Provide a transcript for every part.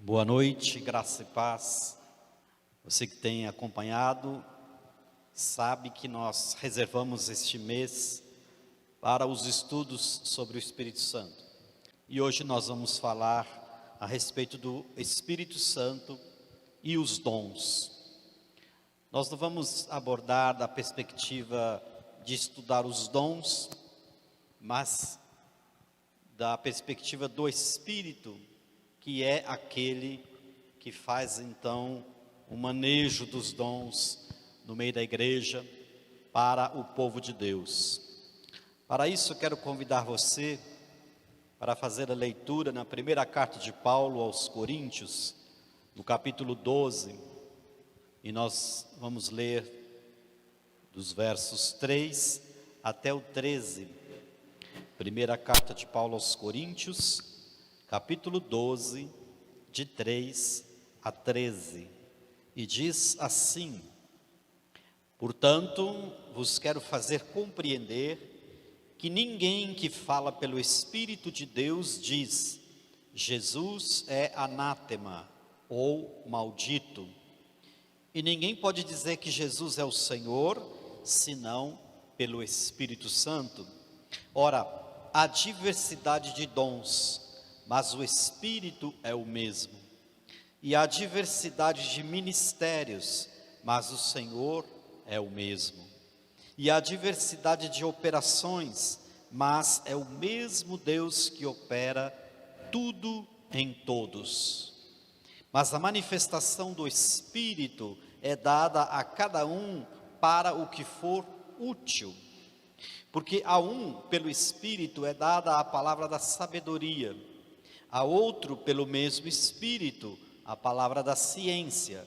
Boa noite, graça e paz. Você que tem acompanhado, sabe que nós reservamos este mês para os estudos sobre o Espírito Santo. E hoje nós vamos falar a respeito do Espírito Santo e os dons. Nós não vamos abordar da perspectiva de estudar os dons, mas da perspectiva do Espírito, que é aquele que faz então o manejo dos dons no meio da igreja para o povo de Deus. Para isso eu quero convidar você para fazer a leitura na primeira carta de Paulo aos Coríntios, no capítulo 12, e nós vamos ler dos versos 3 até o 13. Primeira carta de Paulo aos Coríntios, capítulo 12, de 3 a 13, e diz assim: Portanto, vos quero fazer compreender que ninguém que fala pelo Espírito de Deus diz, Jesus é anátema ou maldito. E ninguém pode dizer que Jesus é o Senhor, senão pelo Espírito Santo. Ora, há diversidade de dons, mas o Espírito é o mesmo. E há diversidade de ministérios, mas o Senhor é o mesmo. E há diversidade de operações, mas é o mesmo Deus que opera tudo em todos. Mas a manifestação do Espírito é dada a cada um para o que for útil. Porque a um, pelo Espírito, é dada a palavra da sabedoria, a outro, pelo mesmo Espírito, a palavra da ciência,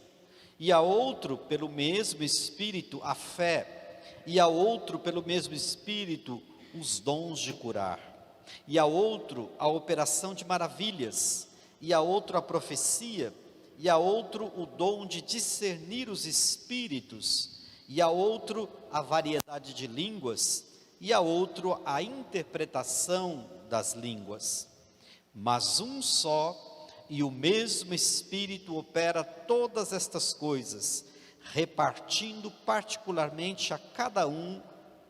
e a outro, pelo mesmo Espírito, a fé, e a outro, pelo mesmo Espírito, os dons de curar, e a outro, a operação de maravilhas, e a outro, a profecia, e a outro, o dom de discernir os espíritos, e a outro, a variedade de línguas, e a outro, a interpretação das línguas. Mas um só e o mesmo Espírito opera todas estas coisas, repartindo particularmente a cada um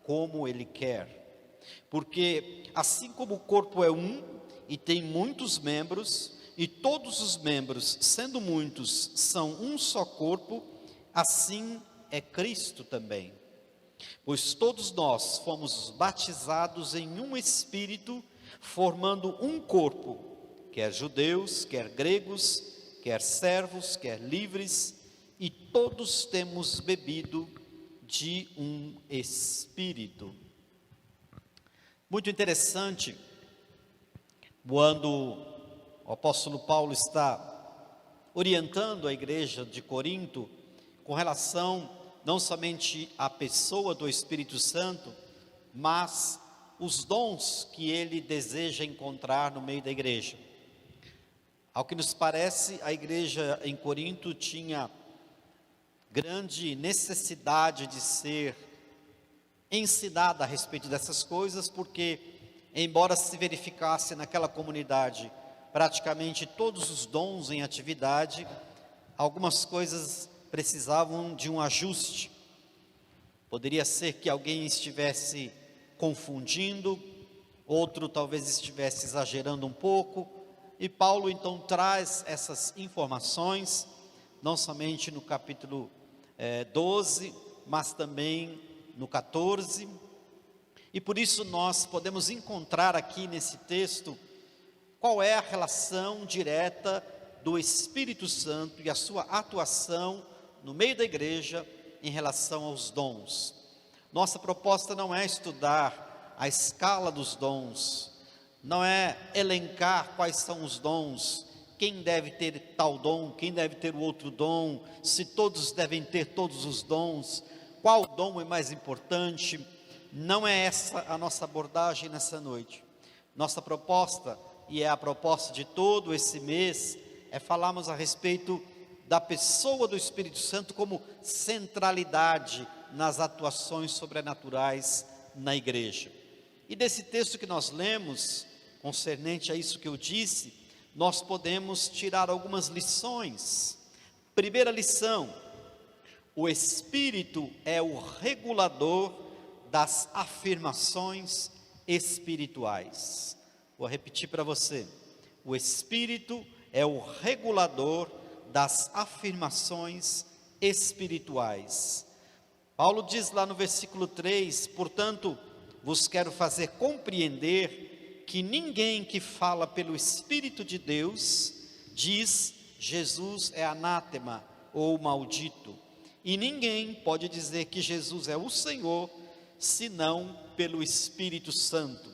como ele quer. Porque assim como o corpo é um e tem muitos membros, e todos os membros, sendo muitos, são um só corpo, assim é Cristo também. Pois todos nós fomos batizados em um Espírito, formando um corpo, quer judeus, quer gregos, quer servos, quer livres, e todos temos bebido de um Espírito. Muito interessante, quando o apóstolo Paulo está orientando a igreja de Corinto com relação não somente à pessoa do Espírito Santo, mas os dons que ele deseja encontrar no meio da igreja. Ao que nos parece, a igreja em Corinto tinha grande necessidade de ser ensinada a respeito dessas coisas, porque, embora se verificasse naquela comunidade praticamente todos os dons em atividade, algumas coisas precisavam de um ajuste. Poderia ser que alguém estivesse confundindo, outro talvez estivesse exagerando um pouco, e Paulo então traz essas informações, não somente no capítulo 12, mas também no 14, e por isso nós podemos encontrar aqui nesse texto qual é a relação direta do Espírito Santo e a sua atuação no meio da igreja em relação aos dons. Nossa proposta não é estudar a escala dos dons, não é elencar quais são os dons, quem deve ter tal dom, quem deve ter o outro dom, se todos devem ter todos os dons, qual dom é mais importante. Não é essa a nossa abordagem nessa noite. Nossa proposta, e é a proposta de todo esse mês, é falarmos a respeito da pessoa do Espírito Santo como centralidade nas atuações sobrenaturais na igreja. E desse texto que nós lemos, concernente a isso que eu disse, nós podemos tirar algumas lições. Primeira lição: o Espírito é o regulador das afirmações espirituais. Vou repetir para você: o Espírito é o regulador das afirmações espirituais. Paulo diz lá no versículo 3: portanto, vos quero fazer compreender que ninguém que fala pelo Espírito de Deus diz Jesus é anátema ou maldito, e ninguém pode dizer que Jesus é o Senhor senão pelo Espírito Santo.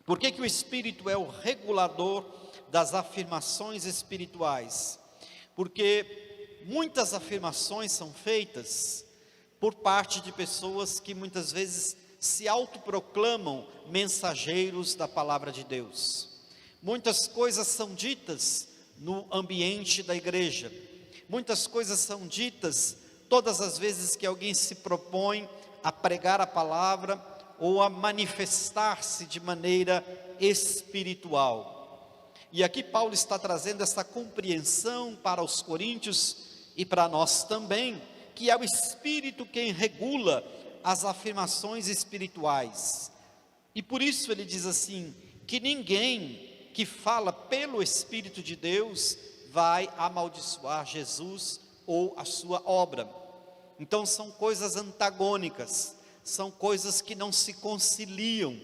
Por que o Espírito é o regulador das afirmações espirituais? Porque muitas afirmações são feitas por parte de pessoas que muitas vezes se autoproclamam mensageiros da palavra de Deus. Muitas coisas são ditas no ambiente da igreja, muitas coisas são ditas todas as vezes que alguém se propõe a pregar a palavra ou a manifestar-se de maneira espiritual. E aqui Paulo está trazendo essa compreensão para os coríntios e para nós também, que é o Espírito quem regula as afirmações espirituais. E por isso ele diz assim, que ninguém que fala pelo Espírito de Deus vai amaldiçoar Jesus ou a sua obra. Então são coisas antagônicas, são coisas que não se conciliam.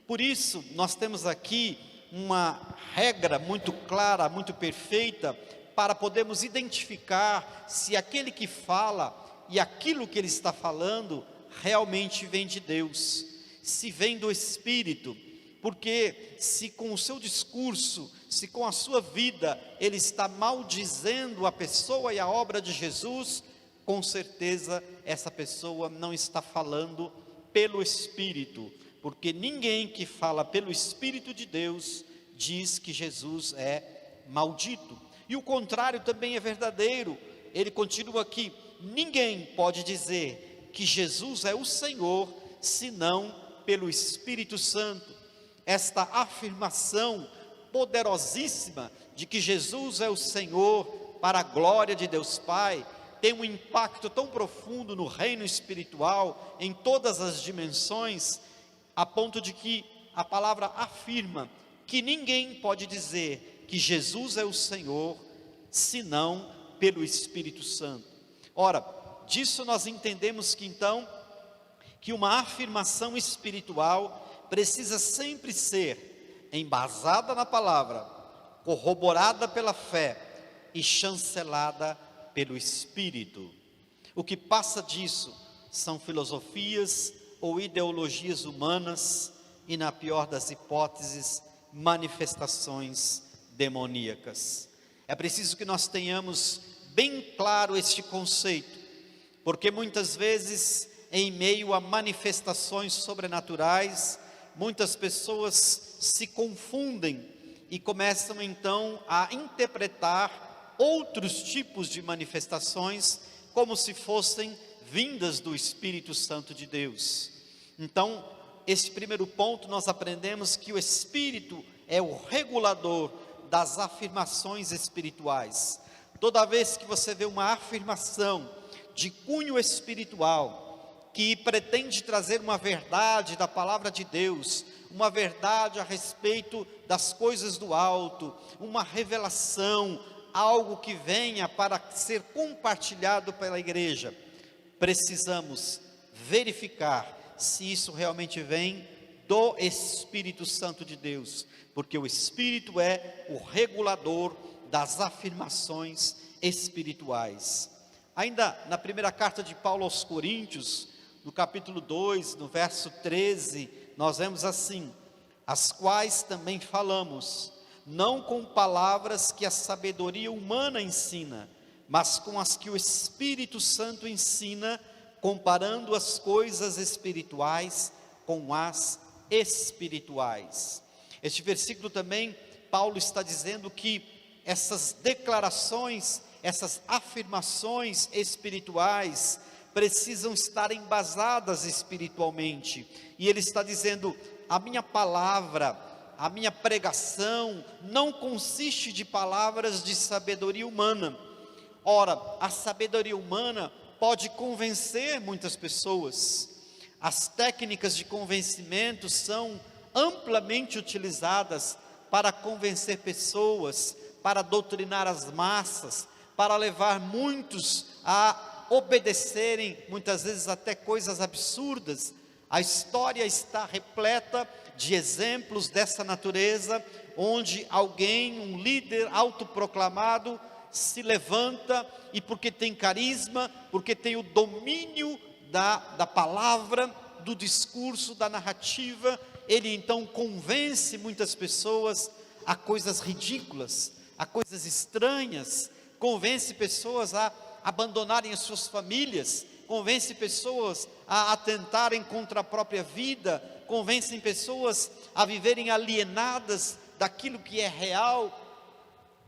Por isso nós temos aqui uma regra muito clara, muito perfeita, para podermos identificar se aquele que fala e aquilo que ele está falando realmente vem de Deus, se vem do Espírito. Porque se com o seu discurso, se com a sua vida, ele está maldizendo a pessoa e a obra de Jesus, com certeza essa pessoa não está falando pelo Espírito, porque ninguém que fala pelo Espírito de Deus diz que Jesus é maldito. E o contrário também é verdadeiro. Ele continua aqui: ninguém pode dizer que Jesus é o Senhor senão pelo Espírito Santo. Esta afirmação poderosíssima de que Jesus é o Senhor para a glória de Deus Pai tem um impacto tão profundo no reino espiritual, em todas as dimensões, a ponto de que a palavra afirma que ninguém pode dizer que Jesus é o Senhor senão pelo Espírito Santo. Ora, disso nós entendemos que então, que uma afirmação espiritual precisa sempre ser embasada na palavra, corroborada pela fé e chancelada pelo Espírito. O que passa disso são filosofias ou ideologias humanas e, na pior das hipóteses, manifestações demoníacas. É preciso que nós tenhamos bem claro este conceito, porque muitas vezes, em meio a manifestações sobrenaturais, muitas pessoas se confundem e começam então a interpretar outros tipos de manifestações como se fossem vindas do Espírito Santo de Deus. Então, esse primeiro ponto nós aprendemos que o Espírito é o regulador das afirmações espirituais. Toda vez que você vê uma afirmação de cunho espiritual, que pretende trazer uma verdade da palavra de Deus, uma verdade a respeito das coisas do alto, uma revelação, algo que venha para ser compartilhado pela igreja, precisamos verificar se isso realmente vem do Espírito Santo de Deus, porque o Espírito é o regulador das afirmações espirituais. Ainda na primeira carta de Paulo aos Coríntios, no capítulo 2, no verso 13, nós vemos assim: as quais também falamos, não com palavras que a sabedoria humana ensina, mas com as que o Espírito Santo ensina, comparando as coisas espirituais com as espirituais. Este versículo também, Paulo está dizendo que essas declarações, essas afirmações espirituais, precisam estar embasadas espiritualmente, e ele está dizendo: a minha palavra a minha pregação não consiste de palavras de sabedoria humana. Ora, a sabedoria humana pode convencer muitas pessoas. As técnicas de convencimento são amplamente utilizadas para convencer pessoas, para doutrinar as massas, para levar muitos a obedecerem, muitas vezes até coisas absurdas. A história está repleta de exemplos dessa natureza, onde alguém, um líder autoproclamado, se levanta e porque tem carisma, porque tem o domínio da palavra, do discurso, da narrativa, ele então convence muitas pessoas a coisas ridículas, a coisas estranhas, convence pessoas a abandonarem as suas famílias, convence pessoas a atentarem contra a própria vida, convencem pessoas a viverem alienadas daquilo que é real.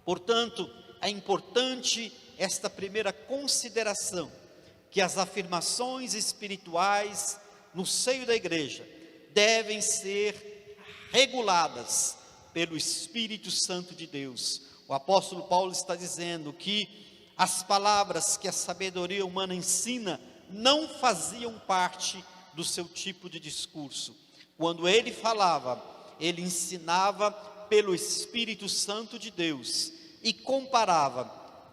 Portanto, é importante esta primeira consideração, que as afirmações espirituais no seio da igreja devem ser reguladas pelo Espírito Santo de Deus. O apóstolo Paulo está dizendo que as palavras que a sabedoria humana ensina não faziam parte do seu tipo de discurso. Quando ele falava, ele ensinava pelo Espírito Santo de Deus e comparava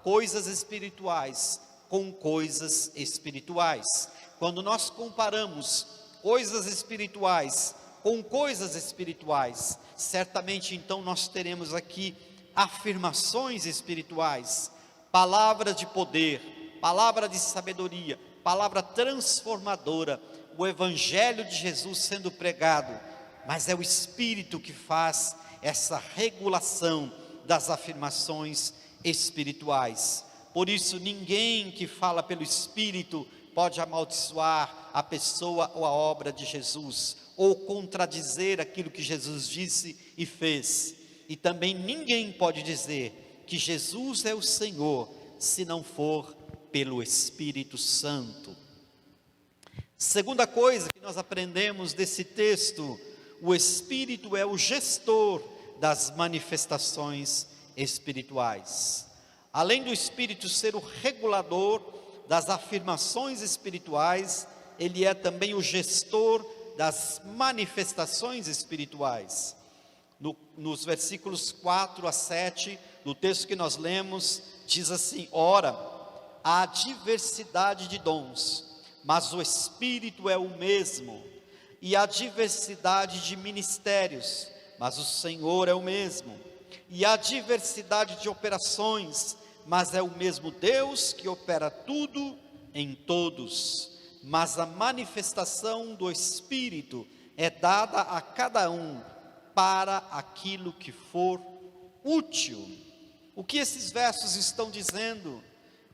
coisas espirituais com coisas espirituais. Quando nós comparamos coisas espirituais com coisas espirituais, certamente então nós teremos aqui afirmações espirituais, palavras de poder, palavra de sabedoria, palavra transformadora, o Evangelho de Jesus sendo pregado, mas é o Espírito que faz essa regulação das afirmações espirituais. Por isso, ninguém que fala pelo Espírito pode amaldiçoar a pessoa ou a obra de Jesus, ou contradizer aquilo que Jesus disse e fez. E também ninguém pode dizer que Jesus é o Senhor, se não for pelo Espírito Santo. Segunda coisa que nós aprendemos desse texto, o Espírito é o gestor das manifestações espirituais. Além do Espírito ser o regulador das afirmações espirituais, ele é também o gestor das manifestações espirituais. Nos versículos 4 a 7, do texto que nós lemos, diz assim: ora, há diversidade de dons, mas o Espírito é o mesmo, e há diversidade de ministérios, mas o Senhor é o mesmo, e há diversidade de operações, mas é o mesmo Deus que opera tudo em todos. Mas a manifestação do Espírito é dada a cada um para aquilo que for útil. O que esses versos estão dizendo?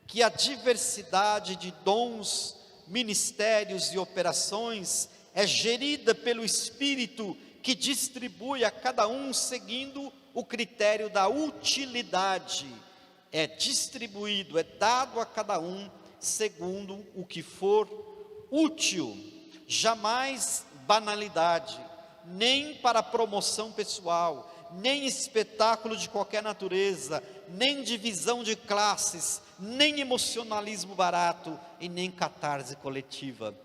Que a diversidade de dons, ministérios e operações é gerida pelo Espírito, que distribui a cada um seguindo o critério da utilidade. É distribuído, é dado a cada um segundo o que for útil. Jamais banalidade, nem para promoção pessoal, nem espetáculo de qualquer natureza, nem divisão de classes, nem emocionalismo barato e nem catarse coletiva.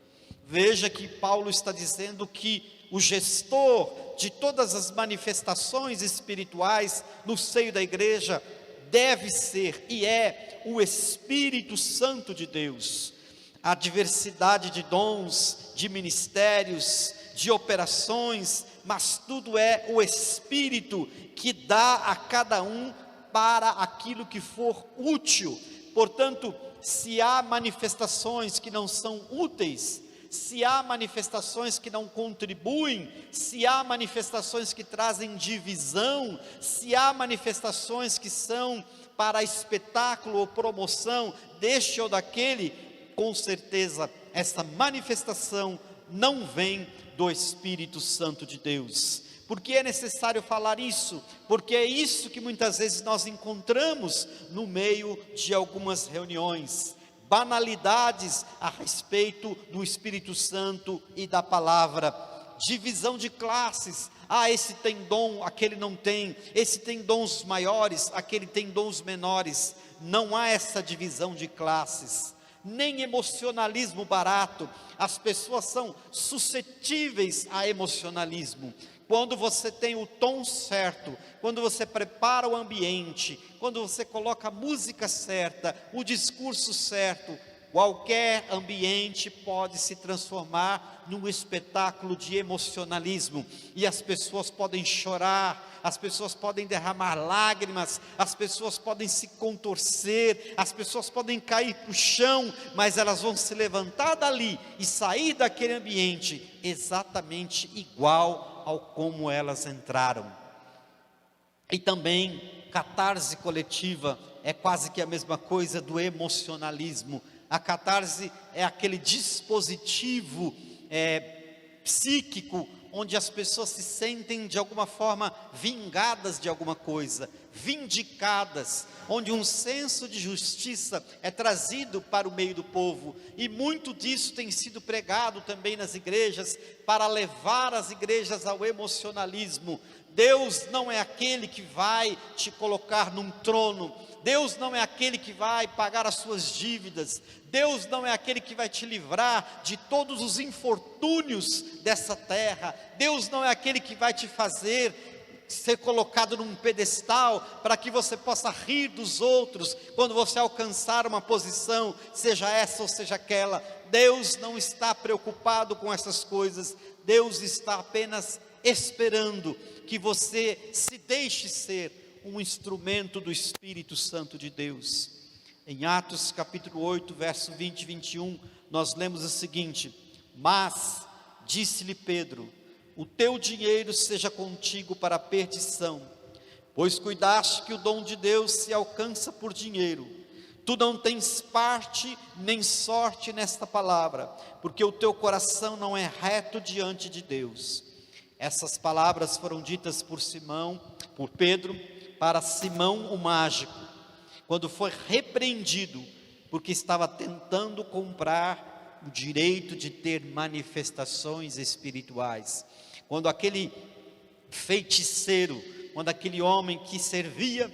Veja que Paulo está dizendo que o gestor de todas as manifestações espirituais no seio da igreja deve ser e é o Espírito Santo de Deus. A diversidade de dons, de ministérios, de operações, mas tudo é o Espírito que dá a cada um para aquilo que for útil. Portanto, se há manifestações que não são úteis, se há manifestações que não contribuem, se há manifestações que trazem divisão, se há manifestações que são para espetáculo ou promoção deste ou daquele, com certeza essa manifestação não vem do Espírito Santo de Deus. Por que é necessário falar isso? Porque é isso que muitas vezes nós encontramos no meio de algumas reuniões. Banalidades a respeito do Espírito Santo e da palavra, divisão de classes, Ah, esse tem dom, aquele não tem. Esse tem dons maiores, aquele tem dons menores. Não há essa divisão de classes, nem emocionalismo barato. As pessoas são suscetíveis a emocionalismo. Quando você tem o tom certo, quando você prepara o ambiente, quando você coloca a música certa, o discurso certo, qualquer ambiente pode se transformar num espetáculo de emocionalismo, e as pessoas podem chorar, as pessoas podem derramar lágrimas, as pessoas podem se contorcer, as pessoas podem cair para o chão, mas elas vão se levantar dali e sair daquele ambiente exatamente igual ao como elas entraram. E também, catarse coletiva é quase que a mesma coisa do emocionalismo. A catarse é aquele dispositivo psíquico, onde as pessoas se sentem de alguma forma vingadas de alguma coisa, vindicadas, onde um senso de justiça é trazido para o meio do povo, e muito disso tem sido pregado também nas igrejas, para levar as igrejas ao emocionalismo. Deus não é aquele que vai te colocar num trono, Deus não é aquele que vai pagar as suas dívidas, Deus não é aquele que vai te livrar de todos os infortúnios dessa terra, Deus não é aquele que vai te fazer ser colocado num pedestal para que você possa rir dos outros quando você alcançar uma posição, seja essa ou seja aquela. Deus não está preocupado com essas coisas. Deus está apenas esperando que você se deixe ser um instrumento do Espírito Santo de Deus. Em Atos capítulo 8, verso 20 e 21, nós lemos o seguinte: mas disse-lhe Pedro: o teu dinheiro seja contigo para a perdição, pois cuidaste que o dom de Deus se alcança por dinheiro. Tu não tens parte nem sorte nesta palavra, porque o teu coração não é reto diante de Deus. Essas palavras foram ditas por Pedro, para Simão o mágico, quando foi repreendido, porque estava tentando comprar o direito de ter manifestações espirituais. Quando aquele feiticeiro, quando aquele homem que servia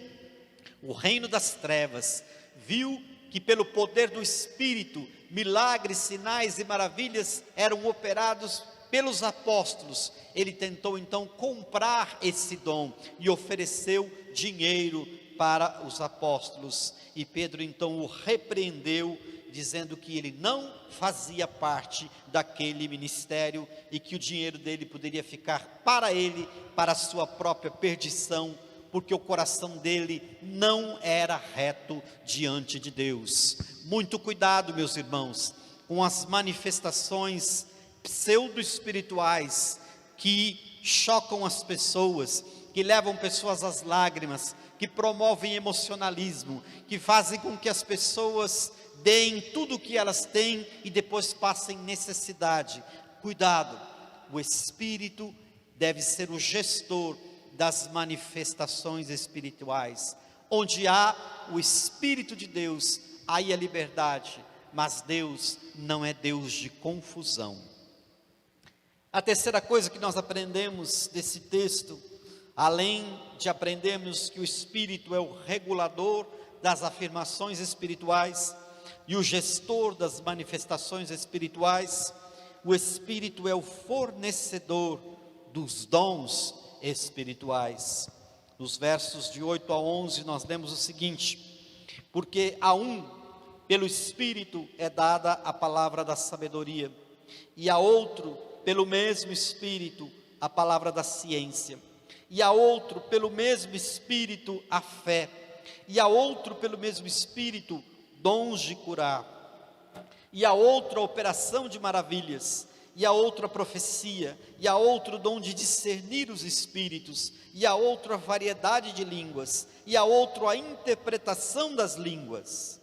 o reino das trevas, viu que pelo poder do Espírito, milagres, sinais e maravilhas eram operados pelos apóstolos, ele tentou então comprar esse dom e ofereceu dinheiro para os apóstolos, e Pedro então o repreendeu, dizendo que ele não fazia parte daquele ministério e que o dinheiro dele poderia ficar para ele, para a sua própria perdição, porque o coração dele não era reto diante de Deus. Muito cuidado, meus irmãos, com as manifestações pseudo-espirituais que chocam as pessoas, que levam pessoas às lágrimas, que promovem emocionalismo, que fazem com que as pessoas deem tudo o que elas têm e depois passem necessidade. Cuidado, o Espírito deve ser o gestor das manifestações espirituais. Onde há o Espírito de Deus, há a liberdade, mas Deus não é Deus de confusão. A terceira coisa que nós aprendemos desse texto, além de aprendermos que o Espírito é o regulador das afirmações espirituais e o gestor das manifestações espirituais, o Espírito é o fornecedor dos dons espirituais. Nos versos de 8 a 11 nós lemos o seguinte: porque a um, pelo Espírito é dada a palavra da sabedoria, e a outro, pelo mesmo Espírito, a palavra da ciência, e a outro, pelo mesmo Espírito, a fé, e a outro, pelo mesmo Espírito, dons de curar, e a outra, a operação de maravilhas, e a outra, a profecia, e a outro, dom de discernir os espíritos, e a outra, a variedade de línguas, e a outro, a interpretação das línguas.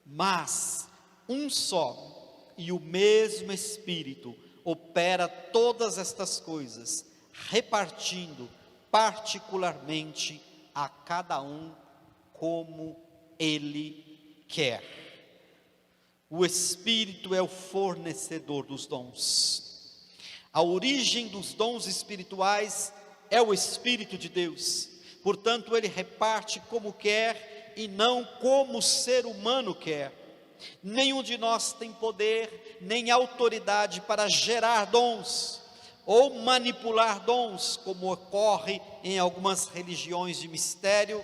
Mas um só e o mesmo Espírito opera todas estas coisas, repartindo particularmente a cada um como Ele quer. O Espírito é o fornecedor dos dons. A origem dos dons espirituais é o Espírito de Deus. Portanto, ele reparte como quer e não como o ser humano quer. Nenhum de nós tem poder nem autoridade para gerar dons ou manipular dons, como ocorre em algumas religiões de mistério,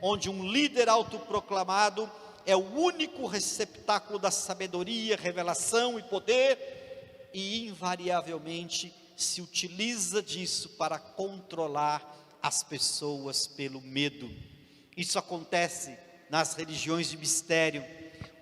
onde um líder autoproclamado é o único receptáculo da sabedoria, revelação e poder, e invariavelmente se utiliza disso para controlar as pessoas pelo medo. Isso acontece nas religiões de mistério,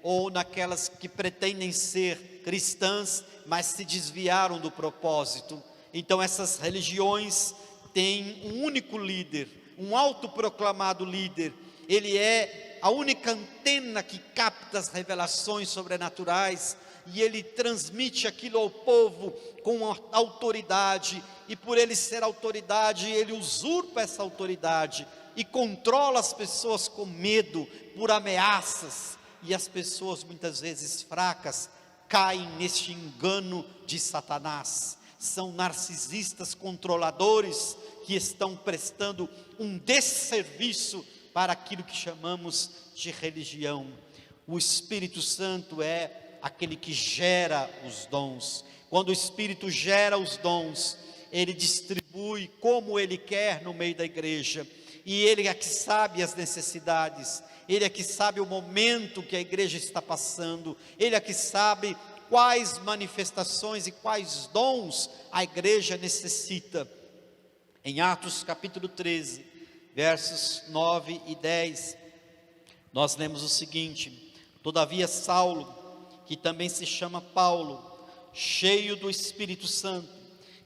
ou naquelas que pretendem ser cristãs, mas se desviaram do propósito. Então essas religiões têm um único líder, um autoproclamado líder. Ele é a única antena que capta as revelações sobrenaturais, e ele transmite aquilo ao povo com autoridade, e por ele ser autoridade, ele usurpa essa autoridade, e controla as pessoas com medo, por ameaças, e as pessoas muitas vezes fracas, caem neste engano de Satanás. São narcisistas controladores, que estão prestando um desserviço para aquilo que chamamos de religião. O Espírito Santo é aquele que gera os dons. Quando o Espírito gera os dons, ele distribui como ele quer no meio da igreja, e ele é que sabe as necessidades, ele é que sabe o momento que a igreja está passando, ele é que sabe quais manifestações e quais dons a igreja necessita. Em Atos capítulo 13, versos 9 e 10, nós lemos o seguinte: todavia Saulo, que também se chama Paulo, cheio do Espírito Santo,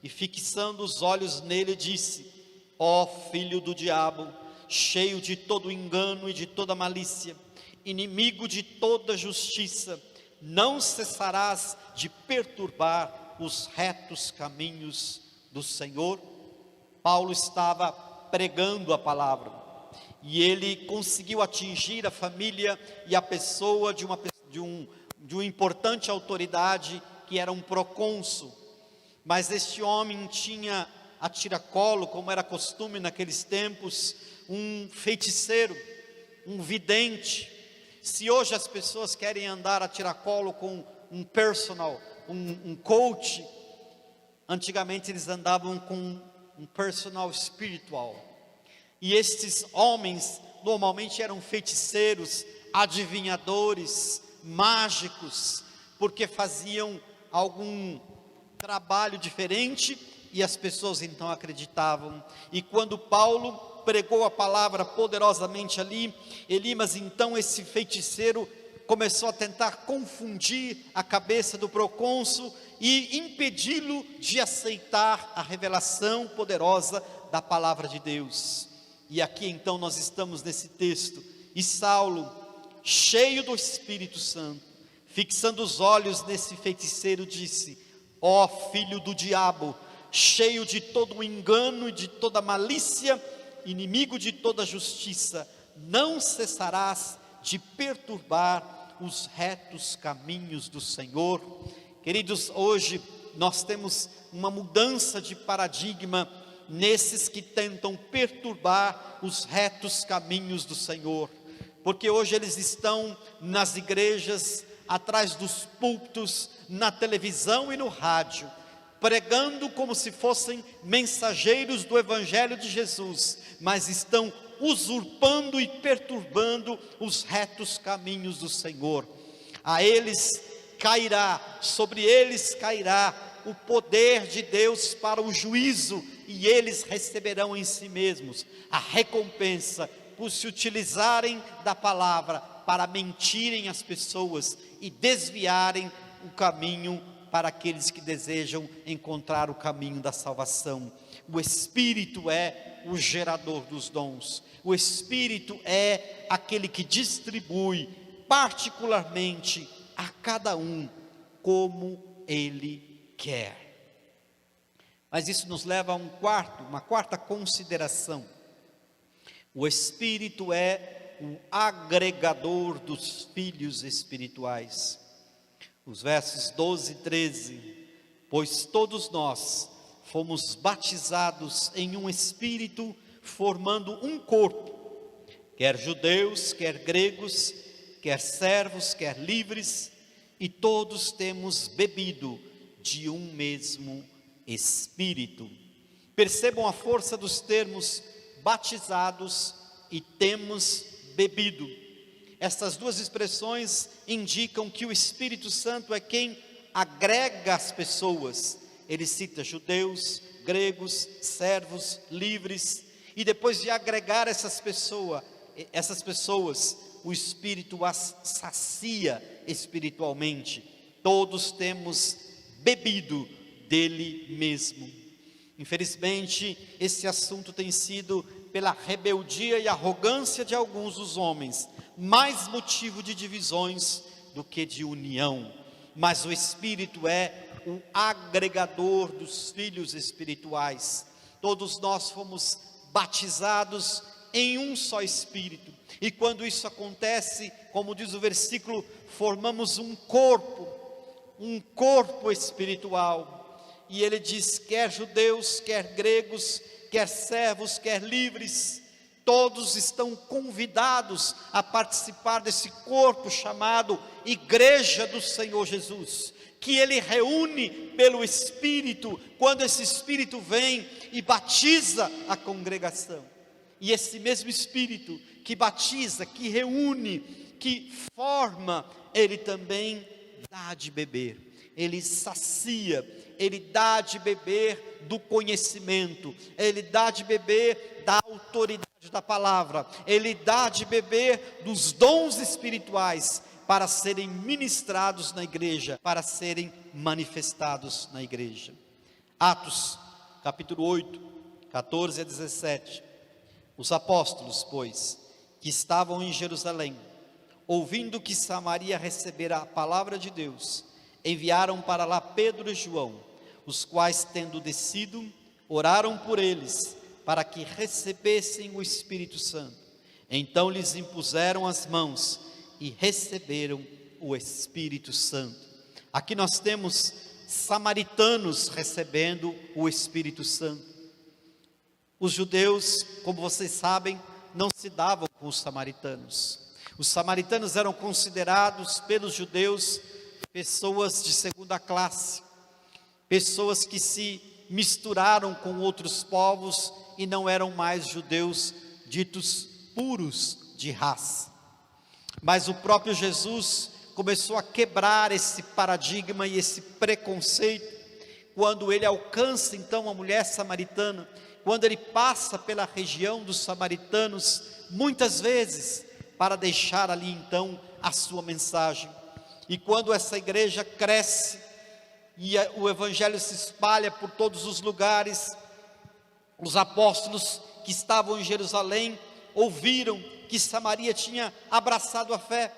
e fixando os olhos nele, disse: ó filho do diabo, cheio de todo engano e de toda malícia, inimigo de toda justiça, não cessarás de perturbar os retos caminhos do Senhor? Paulo estava pregando a palavra, e ele conseguiu atingir a família e a pessoa de uma importante autoridade, que era um procônsul. Mas este homem tinha a tiracolo, como era costume naqueles tempos, um feiticeiro, um vidente. Se hoje as pessoas querem andar a tiracolo com um personal, um coach, antigamente eles andavam com um personal espiritual. E estes homens normalmente eram feiticeiros, adivinhadores, mágicos, porque faziam algum trabalho diferente, e as pessoas então acreditavam. E quando Paulo pregou a palavra poderosamente ali, Elimas, então esse feiticeiro começou a tentar confundir a cabeça do procônsul e impedi-lo de aceitar a revelação poderosa da palavra de Deus. E aqui então nós estamos nesse texto, e Saulo, cheio do Espírito Santo, fixando os olhos nesse feiticeiro, disse: ó filho do diabo, cheio de todo o engano e de toda malícia, inimigo de toda justiça, não cessarás de perturbar os retos caminhos do Senhor. Queridos, hoje nós temos uma mudança de paradigma nesses que tentam perturbar os retos caminhos do Senhor, porque hoje eles estão nas igrejas, atrás dos púlpitos, na televisão e no rádio, pregando como se fossem mensageiros do Evangelho de Jesus, mas estão usurpando e perturbando os retos caminhos do Senhor. A eles cairá, sobre eles cairá o poder de Deus para o juízo, e eles receberão em si mesmos a recompensa por se utilizarem da palavra para mentirem às pessoas e desviarem o caminho para aqueles que desejam encontrar o caminho da salvação. O Espírito é o gerador dos dons, o Espírito é aquele que distribui particularmente a cada um como Ele quer. Mas isso nos leva a uma quarta consideração. O Espírito é o agregador dos filhos espirituais. Os versos 12 e 13: pois todos nós fomos batizados em um espírito, formando um corpo, quer judeus, quer gregos, quer servos, quer livres, e todos temos bebido de um mesmo espírito. Percebam a força dos termos batizados e temos bebido. Essas duas expressões indicam que o Espírito Santo é quem agrega as pessoas. Ele cita judeus, gregos, servos, livres, e depois de agregar essas pessoas, o Espírito as sacia espiritualmente. Todos temos bebido dele mesmo. Infelizmente, esse assunto tem sido, pela rebeldia e arrogância de alguns dos homens, mais motivo de divisões do que de união. Mas o Espírito é o agregador dos filhos espirituais. Todos nós fomos batizados em um só Espírito, e quando isso acontece, como diz o versículo, formamos um corpo espiritual. E ele diz, quer judeus, quer gregos, quer servos, quer livres, todos estão convidados a participar desse corpo chamado Igreja do Senhor Jesus, que ele reúne pelo Espírito, quando esse Espírito vem e batiza a congregação. E esse mesmo Espírito que batiza, que reúne, que forma, ele também dá de beber, ele sacia, ele dá de beber do conhecimento, ele dá de beber da autoridade da palavra, ele dá de beber dos dons espirituais para serem ministrados na igreja, para serem manifestados na igreja. Atos, capítulo 8, 14 a 17. Os apóstolos, pois, que estavam em Jerusalém, ouvindo que Samaria recebera a palavra de Deus, enviaram para lá Pedro e João, os quais, tendo descido, oraram por eles, para que recebessem o Espírito Santo. Então lhes impuseram as mãos e receberam o Espírito Santo. Aqui nós temos samaritanos recebendo o Espírito Santo. Os judeus, como vocês sabem, não se davam com os samaritanos. Os samaritanos eram considerados pelos judeus pessoas de segunda classe, pessoas que se misturaram com outros povos e não eram mais judeus ditos puros de raça. Mas o próprio Jesus começou a quebrar esse paradigma e esse preconceito, quando ele alcança então a mulher samaritana, quando ele passa pela região dos samaritanos, muitas vezes, para deixar ali então a sua mensagem. E quando essa igreja cresce, e o evangelho se espalha por todos os lugares, os apóstolos que estavam em Jerusalém, ouviram que Samaria tinha abraçado a fé,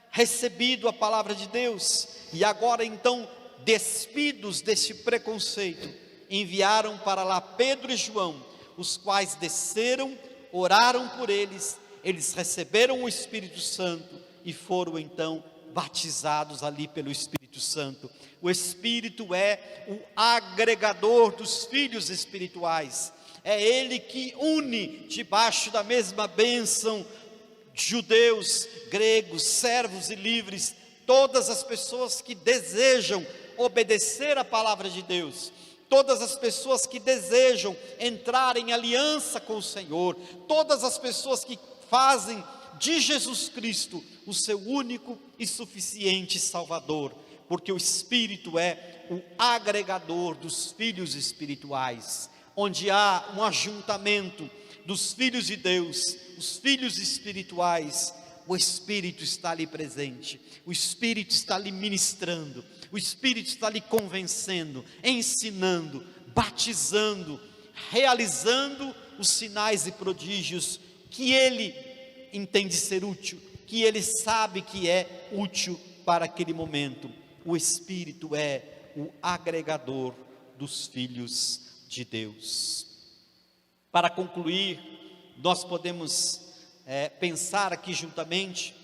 recebido a palavra de Deus, e agora então, despidos desse preconceito, enviaram para lá Pedro e João, os quais desceram, oraram por eles, eles receberam o Espírito Santo, e foram então batizados ali pelo Espírito Santo. O Espírito é o agregador dos filhos espirituais, é ele que une debaixo da mesma bênção judeus, gregos, servos e livres, todas as pessoas que desejam obedecer a palavra de Deus, todas as pessoas que desejam entrar em aliança com o Senhor, todas as pessoas que fazem de Jesus Cristo o seu único e suficiente Salvador, porque o Espírito é o agregador dos filhos espirituais, onde há um ajuntamento dos filhos de Deus, os filhos espirituais, o Espírito está ali presente, o Espírito está ali ministrando, o Espírito está ali convencendo, ensinando, batizando, realizando os sinais e prodígios que ele entende ser útil, que ele sabe que é útil para aquele momento. O Espírito é o agregador dos filhos de Deus. Para concluir, nós podemos pensar aqui juntamente,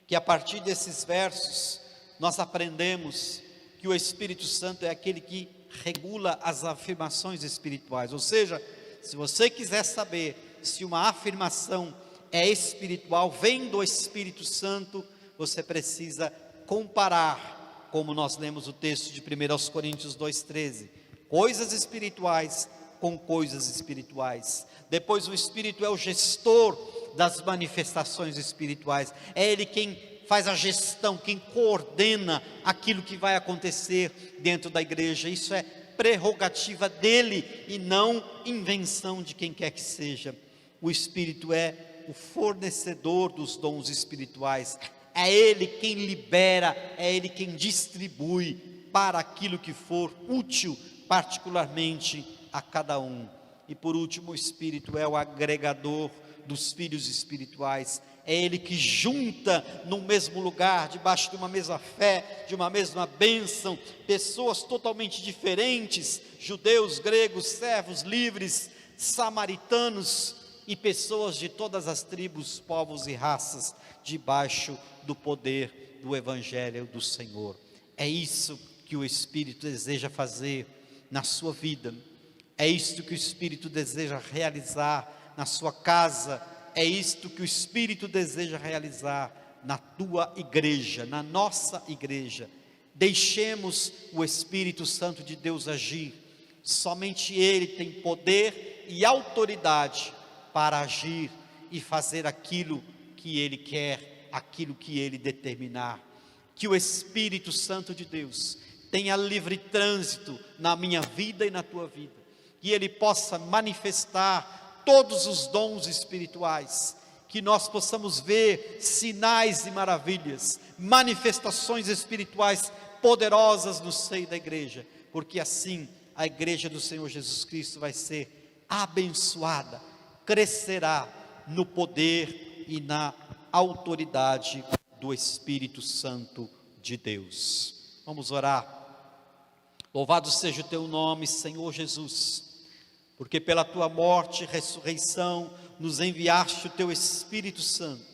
que a partir desses versos, nós aprendemos que o Espírito Santo é aquele que regula as afirmações espirituais. Ou seja, se você quiser saber se uma afirmação é espiritual, vem do Espírito Santo, você precisa comparar, como nós lemos o texto de 1 Coríntios 2,13, coisas espirituais com coisas espirituais. Depois, o Espírito é o gestor das manifestações espirituais, é Ele quem faz a gestão, quem coordena aquilo que vai acontecer dentro da igreja. Isso é prerrogativa dele e não invenção de quem quer que seja. O Espírito é o fornecedor dos dons espirituais, é Ele quem libera, é Ele quem distribui para aquilo que for útil, particularmente a cada um. E por último, o Espírito é o agregador dos filhos espirituais, é Ele que junta no mesmo lugar, debaixo de uma mesma fé, de uma mesma bênção, pessoas totalmente diferentes, judeus, gregos, servos, livres, samaritanos, e pessoas de todas as tribos, povos e raças, debaixo do poder do Evangelho do Senhor. É isso que o Espírito deseja fazer na sua vida, é isto que o Espírito deseja realizar na sua casa, é isto que o Espírito deseja realizar na tua igreja, na nossa igreja. Deixemos o Espírito Santo de Deus agir, somente Ele tem poder e autoridade para agir e fazer aquilo que Ele quer, aquilo que Ele determinar. Que o Espírito Santo de Deus tenha livre trânsito na minha vida e na tua vida, que Ele possa manifestar todos os dons espirituais, que nós possamos ver sinais e maravilhas, manifestações espirituais poderosas no seio da igreja, porque assim a igreja do Senhor Jesus Cristo vai ser abençoada, crescerá no poder e na autoridade do Espírito Santo de Deus. Vamos orar. Louvado seja o teu nome, Senhor Jesus, porque pela tua morte e ressurreição nos enviaste o teu Espírito Santo.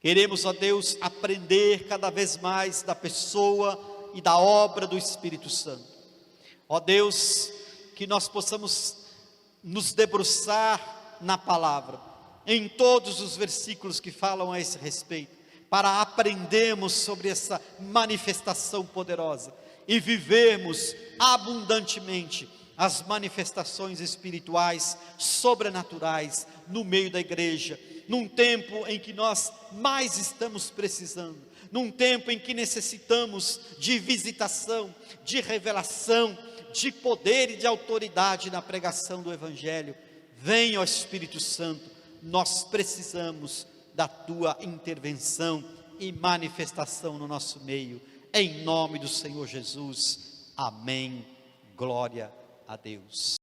Queremos, ó Deus, aprender cada vez mais da pessoa e da obra do Espírito Santo. Ó Deus, que nós possamos nos debruçar na palavra, em todos os versículos que falam a esse respeito, para aprendermos sobre essa manifestação poderosa e vivermos abundantemente as manifestações espirituais, sobrenaturais, no meio da igreja, num tempo em que nós mais estamos precisando, num tempo em que necessitamos de visitação, de revelação, de poder e de autoridade na pregação do Evangelho. Venha, ó Espírito Santo, nós precisamos da tua intervenção e manifestação no nosso meio, em nome do Senhor Jesus, amém, glória a Deus.